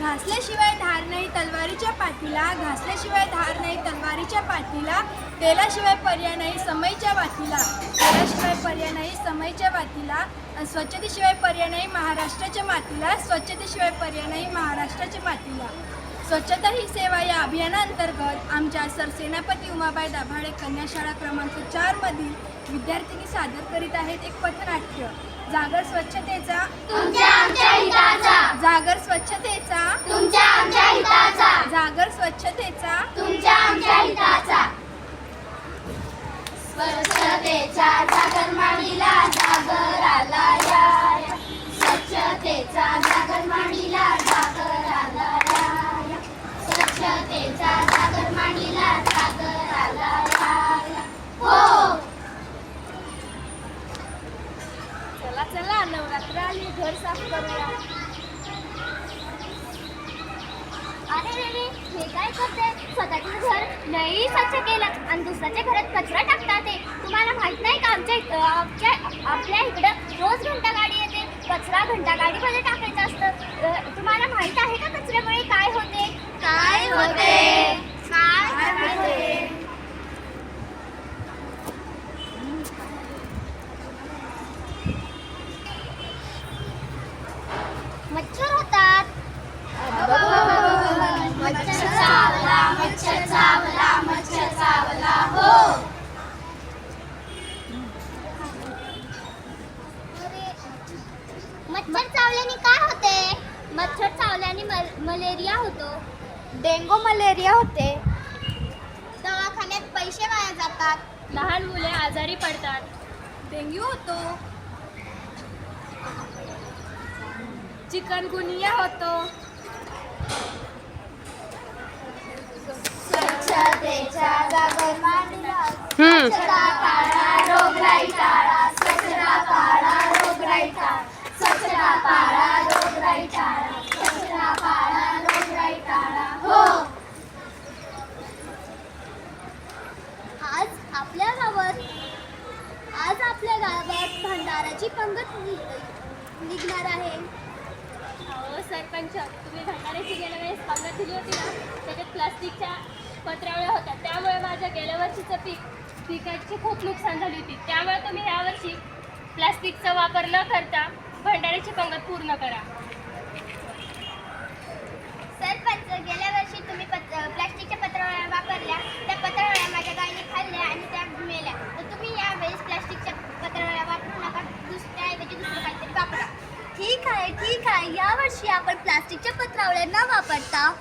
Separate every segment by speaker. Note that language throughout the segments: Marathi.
Speaker 1: घासल्याशिवाय धार नाही तलवारीच्या पाठीला, घासल्याशिवाय धार नाही तलवारीच्या पाठीला, तेलाशिवाय पर्याय नाही समईच्या वातीला, तेलाशिवाय पर्याय नाही समईच्या वातीला, स्वच्छतेशिवाय पर्याय नाही महाराष्ट्राच्या मातीला, स्वच्छतेशिवाय पर्याय नाही महाराष्ट्राच्या मातीला. स्वच्छता ही सेवा या अभियानांतर्गत आमच्या सरसेनापती उमाबाई दाभाडे कन्या शाळा क्रमांक 4 मधील विद्यार्थिनी सादर करीत आहेत एक पथनाट्य. जागर स्वच्छतेचा
Speaker 2: तुमच्या आमच्या हिताचा,
Speaker 1: जागर स्वच्छतेचा
Speaker 2: तुमच्या आमच्या हिताचा,
Speaker 1: जागर स्वच्छतेचा
Speaker 2: तुमच्या आमच्या हिताचा. स्वच्छतेच्या जागर मांडीला जागर आला या, स्वच्छतेचा जागर मांडीला जागर आला या, स्वच्छतेचा जागर मांडीला जागर आला या. हो.
Speaker 1: चला चला नवरात्र आली, घर साफ करूया.
Speaker 2: अरे रे रे, हे काय करते? स्वतःचं घर नाही स्वच्छ केलं आणि दुसऱ्याच्या घरात कचरा टाकतात. ते तुम्हाला माहित नाही का? आपल्या इकडं रोज घंटागाडी येते, कचरा घंटागाडीमध्ये टाकायचं असतं. तुम्हाला माहित आहे का कचऱ्यामुळे काय होते? काय होते? काय होते? मच्छर होतात. मच्छर चावला, मच्छर चावला, मच्छर चावला. हो. मच्छर चावल्याने काय होते? मच्छर चावल्याने मलेरिया होतो.
Speaker 1: डेंगू मलेरिया होते.
Speaker 2: दवाखान्यात पैसे वाया जातात.
Speaker 3: लहान मुले आजारी पडतात.
Speaker 1: डेंग्यू होतो. चिकनगुनिया होतो.
Speaker 2: स्वच्छतेच्या जागर मांडीला स्वच्छता पाळा, रोगराई टाळा, स्वच्छता पाळा, रोगराई टाळा, स्वच्छता पाळा, रोगराई टाळा, स्वच्छता पाळा, रोगराई टाळा. हो. आज आपल्या गावात भंडाराची पंगत निघणार आहे.
Speaker 3: अहो सरपंच, तुम्ही भंडाऱ्याची गेल्या वेळेस पंगत दिली होती ना, त्याच्यात प्लास्टिकच्या पत्रावळ्या होत्या. त्यामुळे माझ्या गेल्या वर्षीचं पिकाची खूप नुकसान झाली होती. त्यामुळे तुम्ही यावर्षी प्लास्टिकचा वापर न करता भंडाऱ्याची पंगत पूर्ण करा.
Speaker 2: सरपंच, गेल्या वर्षी तुम्ही प्लास्टिकच्या पत्रावळ्या वापरल्या. त्या पत्रावळ्या माझ्या गायीने खाल्ल्या आणि त्या मेल्या. तर तुम्ही यावेळेस प्लास्टिकच्या पत्रावळ्या वापरू नका, त्याऐवजी दुसरं काहीतरी वापरा. ठीक आहे, ठीक आहे. यावर्षी आपण प्लास्टिकच्या पत्रावळ्या न वापरता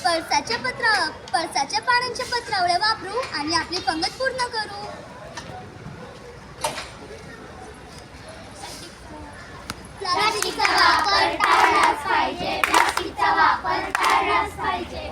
Speaker 2: पळसाच्या पानांच्या पत्रावळ्या वापरू आणि आपली पंगत पूर्ण करू. प्लास्टिकचा वापर टाळलाच पाहिजे. प्लास्टिकचा वापर टाळलाच पाहिजे.